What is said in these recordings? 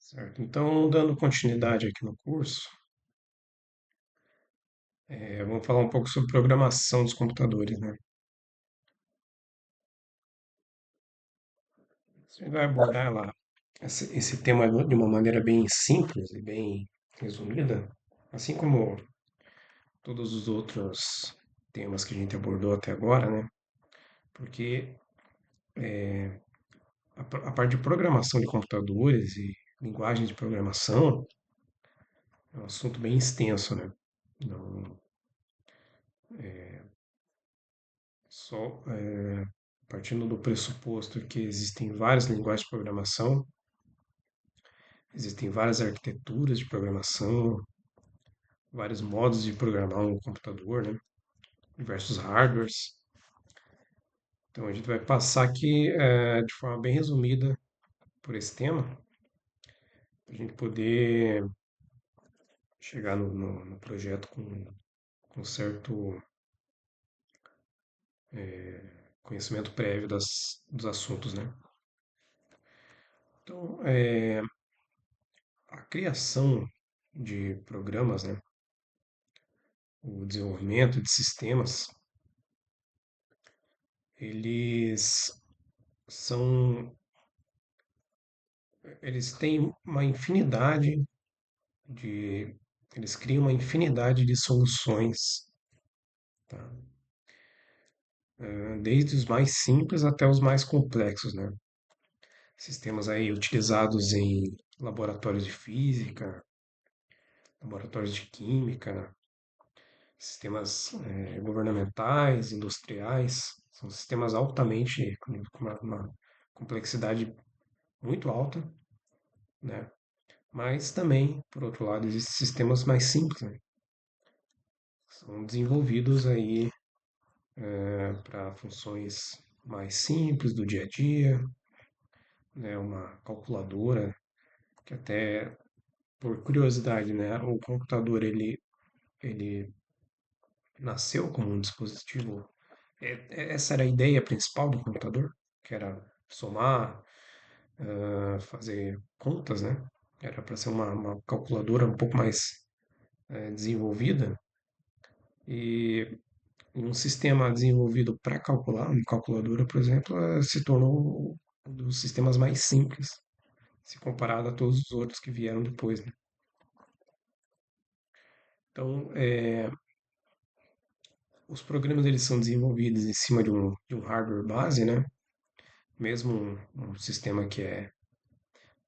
Certo. Então, dando continuidade aqui no curso, vamos falar um pouco sobre programação dos computadores, né? Você vai abordar lá esse tema de uma maneira bem simples e bem resumida, assim como todos os outros temas que a gente abordou até agora, né? Porque a parte de programação de computadores e linguagens de programação é um assunto bem extenso, né? Não, só partindo do pressuposto que existem várias linguagens de programação, existem várias arquiteturas de programação, vários modos de programar um computador, né? Diversos hardwares. Então a gente vai passar aqui de forma bem resumida por esse tema, para a gente poder chegar no projeto com certo conhecimento prévio dos assuntos, né? Então, a criação de programas, né? O desenvolvimento de sistemas, eles são, eles têm uma infinidade de, eles criam uma infinidade de soluções, tá? Desde os mais simples até os mais complexos, né? Sistemas aí utilizados em laboratórios de física, laboratórios de química, sistemas governamentais, industriais, são sistemas altamente com uma complexidade muito alta, né? Mas também, por outro lado, existem sistemas mais simples, né? São desenvolvidos aí para funções mais simples do dia a dia, né? Uma calculadora, que até por curiosidade, né? O computador ele nasceu como um dispositivo. Essa era a ideia principal do computador, que era somar, fazer contas, né? Era para ser uma calculadora um pouco mais desenvolvida. E um sistema desenvolvido para calcular, uma calculadora, por exemplo, se tornou um dos sistemas mais simples, se comparado a todos os outros que vieram depois, né? Então, os programas eles são desenvolvidos em cima de um hardware base, né? Mesmo um sistema que é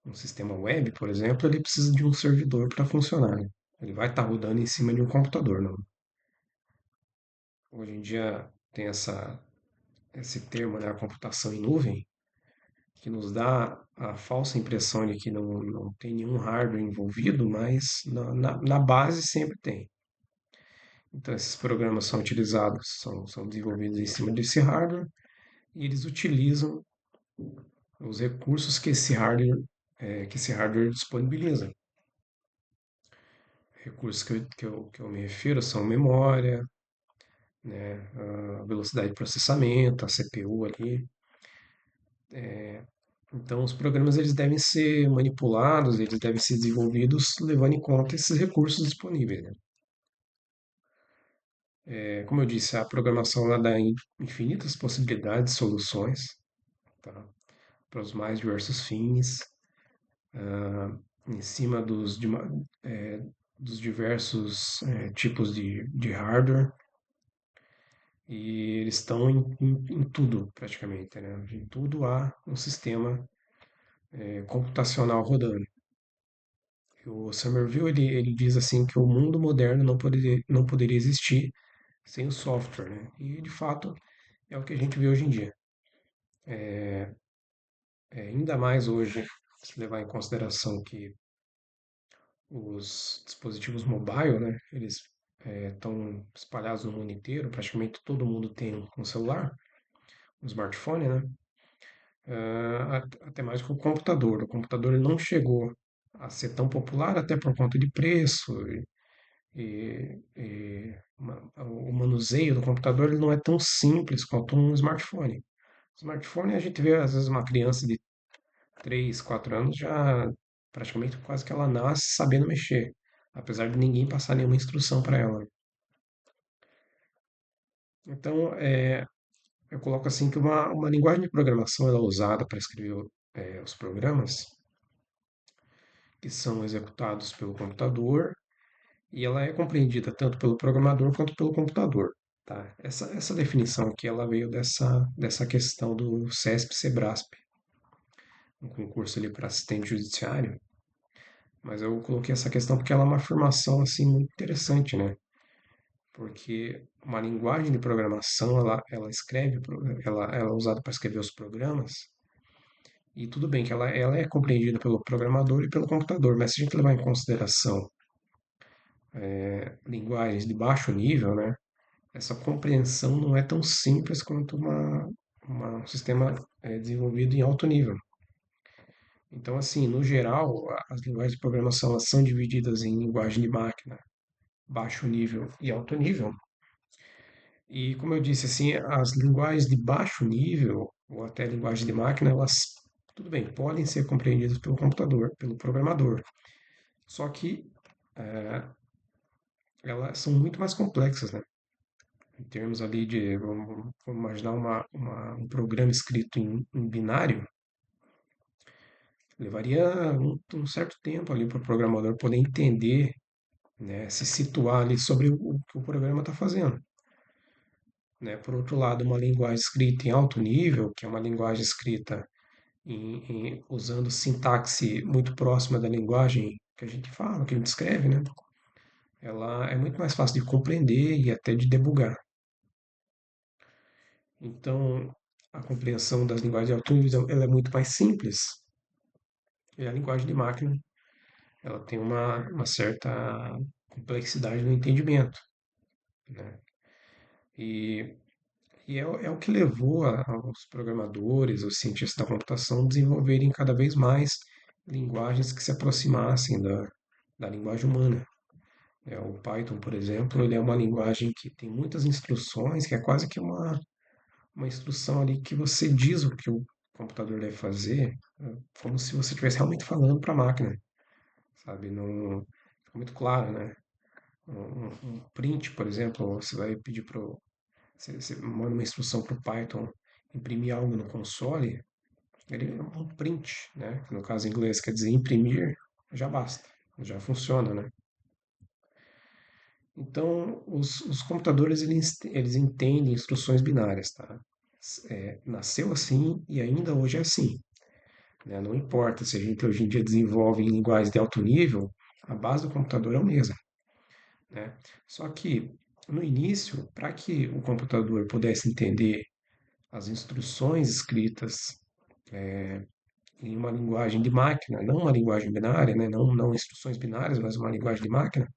um sistema web, por exemplo, ele precisa de um servidor para funcionar, né? Ele vai estar rodando em cima de um computador, não? Hoje em dia tem esse termo, né, a computação em nuvem, que nos dá a falsa impressão de que não tem nenhum hardware envolvido, mas na base sempre tem. Então, esses programas são utilizados, são desenvolvidos em cima desse hardware e eles utilizam os recursos que esse hardware disponibiliza. Recursos que eu me refiro são memória, né, a velocidade de processamento, a CPU ali. Então, os programas eles devem ser manipulados, eles devem ser desenvolvidos levando em conta esses recursos disponíveis, né? Como eu disse, a programação ela dá infinitas possibilidades, soluções, tá? Para os mais diversos fins, em cima dos diversos tipos de hardware, e eles estão em tudo, praticamente, né? Em tudo há um sistema computacional rodando. O Somerville ele diz assim que o mundo moderno não poderia existir sem o software, né? E de fato é o que a gente vê hoje em dia. Ainda mais hoje, se levar em consideração que os dispositivos mobile, né? Eles estão espalhados no mundo inteiro, praticamente todo mundo tem um celular, um smartphone, né? Até mais que o computador. O computador ele não chegou a ser tão popular até por conta de preço o manuseio do computador ele não é tão simples quanto um smartphone. Smartphone a gente vê às vezes uma criança de 3, 4 anos já praticamente quase que ela nasce sabendo mexer, apesar de ninguém passar nenhuma instrução para ela. Então, eu coloco assim que uma linguagem de programação ela é usada para escrever os programas que são executados pelo computador e ela é compreendida tanto pelo programador quanto pelo computador. Tá? Essa definição aqui ela veio dessa questão do CESP-CEBRASP, um concurso ali para assistente judiciário, mas eu coloquei essa questão porque ela é uma afirmação assim muito interessante, né? Porque uma linguagem de programação ela escreve, ela é usada para escrever os programas. E tudo bem que ela é compreendida pelo programador e pelo computador, mas se a gente levar em consideração linguagens de baixo nível, né, essa compreensão não é tão simples quanto um sistema desenvolvido em alto nível. Então, assim, no geral, as linguagens de programação elas são divididas em linguagem de máquina, baixo nível e alto nível. E, como eu disse, assim, as linguagens de baixo nível, ou até linguagem de máquina, elas, tudo bem, podem ser compreendidas pelo computador, pelo programador. Só que elas são muito mais complexas, né? Em termos ali de, vamos imaginar um programa escrito em binário, levaria um certo tempo ali para o programador poder entender, né, se situar ali sobre o que o programa está fazendo. Né? Por outro lado, uma linguagem escrita em alto nível, que é uma linguagem escrita usando sintaxe muito próxima da linguagem que a gente fala, que a gente escreve, né? Ela é muito mais fácil de compreender e até de debugar. Então, a compreensão das linguagens de alto nível ela é muito mais simples. E a linguagem de máquina, ela tem uma certa complexidade no entendimento, né? E, é o que levou os programadores, os cientistas da computação, a desenvolverem cada vez mais linguagens que se aproximassem da linguagem humana. O Python, por exemplo, ele é uma linguagem que tem muitas instruções, que é quase que uma instrução ali que você diz o que o computador deve fazer, como se você estivesse realmente falando para a máquina, sabe? Não fica muito claro, né? Um print, por exemplo, você vai pedir para você manda uma instrução para o Python imprimir algo no console, ele é um print, né? Que no caso em inglês quer dizer imprimir, já basta, já funciona, né? Então, os computadores eles entendem instruções binárias, tá? Nasceu assim e ainda hoje é assim, né? Não importa se a gente hoje em dia desenvolve em linguagens de alto nível, a base do computador é a mesma, né? Só que no início, para que o computador pudesse entender as instruções escritas em uma linguagem de máquina, não uma linguagem binária, né? Não instruções binárias, mas uma linguagem de máquina,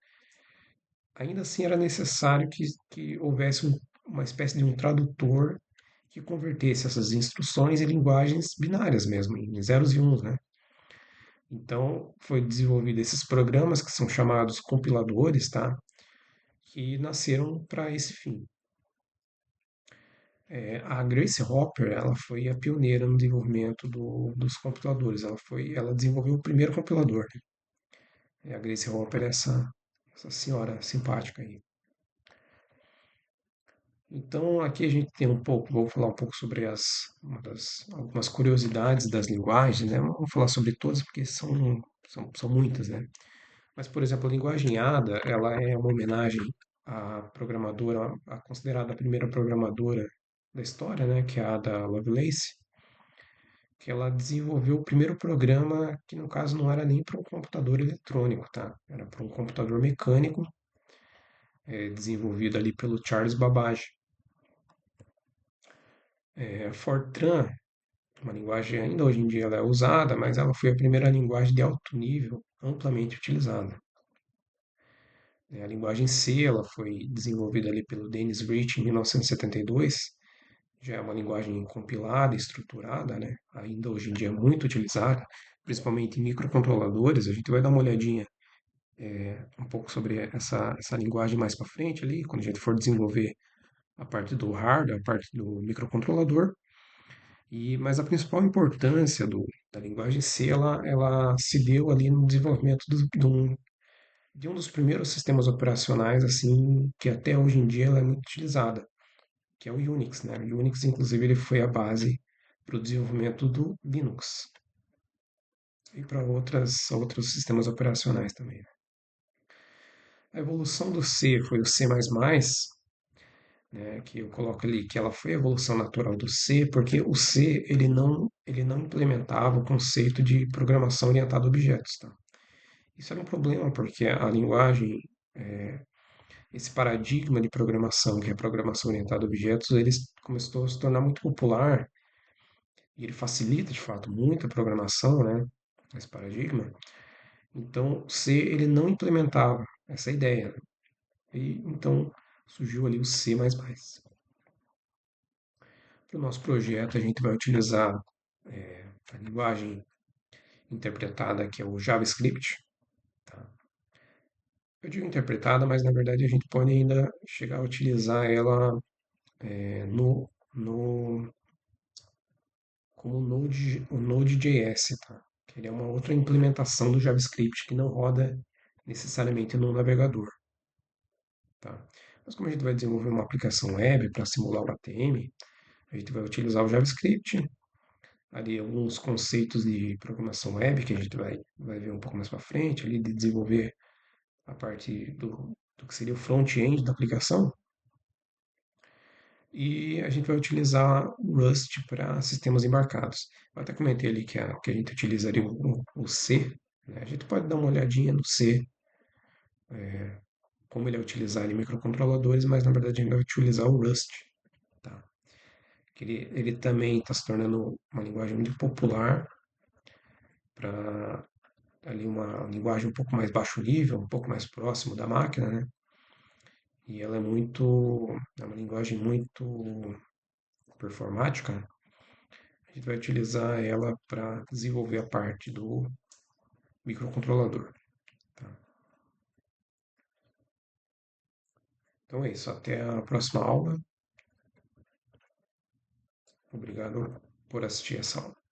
ainda assim era necessário que houvesse uma espécie de um tradutor que convertesse essas instruções em linguagens binárias mesmo, em zeros e uns, né? Então, foi desenvolvido esses programas que são chamados compiladores, tá? Que nasceram para esse fim. A Grace Hopper, ela foi a pioneira no desenvolvimento dos compiladores. Ela desenvolveu o primeiro compilador, né? A Grace Hopper é essa senhora simpática aí. Então, aqui a gente tem um pouco, vou falar um pouco sobre algumas curiosidades das linguagens, né? Não vou falar sobre todas porque são muitas, né? Mas, por exemplo, a linguagem Ada, ela é uma homenagem à programadora, a considerada a primeira programadora da história, né? Que é a Ada Lovelace, que ela desenvolveu o primeiro programa que, no caso, não era nem para um computador eletrônico, tá? Era para um computador mecânico, desenvolvido ali pelo Charles Babbage. Fortran, uma linguagem ainda hoje em dia ela é usada, mas ela foi a primeira linguagem de alto nível amplamente utilizada. A linguagem C ela foi desenvolvida ali pelo Dennis Rich em 1972, já é uma linguagem compilada, estruturada, né? Ainda hoje em dia é muito utilizada, principalmente em microcontroladores. A gente vai dar uma olhadinha um pouco sobre essa linguagem mais para frente ali, quando a gente for desenvolver a parte do hardware, a parte do microcontrolador. Mas a principal importância da linguagem C, ela se deu ali no desenvolvimento de um dos primeiros sistemas operacionais, assim, que até hoje em dia ela é muito utilizada, que é o Unix, né? O Unix, inclusive, ele foi a base para o desenvolvimento do Linux e para outros sistemas operacionais também. A evolução do C foi o C++, né, que eu coloco ali que ela foi a evolução natural do C, porque o C ele não implementava o conceito de programação orientada a objetos, tá? Isso era um problema, porque a linguagem, esse paradigma de programação, que é a programação orientada a objetos, ele começou a se tornar muito popular e ele facilita, de fato, muito a programação, né? Esse paradigma. Então, C ele não implementava essa ideia, né? E então surgiu ali o C++. Para o nosso projeto, a gente vai utilizar a linguagem interpretada, que é o JavaScript. Tá? Eu digo interpretada, mas na verdade a gente pode ainda chegar a utilizar ela é, no, no, como o Node.js, tá? Que ele é uma outra implementação do JavaScript que não roda necessariamente no navegador. Tá? Mas como a gente vai desenvolver uma aplicação web para simular o ATM, a gente vai utilizar o JavaScript, ali alguns conceitos de programação web que a gente vai ver um pouco mais para frente, ali de desenvolver a parte do que seria o front-end da aplicação. E a gente vai utilizar o Rust para sistemas embarcados. Eu até comentei ali que a gente utilizaria o C, né? A gente pode dar uma olhadinha no C, como ele é utilizado em microcontroladores, mas na verdade a gente vai utilizar o Rust. Tá? Que ele também está se tornando uma linguagem muito popular para ali uma linguagem um pouco mais baixo nível, um pouco mais próximo da máquina, né? E ela é uma linguagem muito performática, né? A gente vai utilizar ela para desenvolver a parte do microcontrolador. Tá? Então é isso, até a próxima aula. Obrigado por assistir essa aula.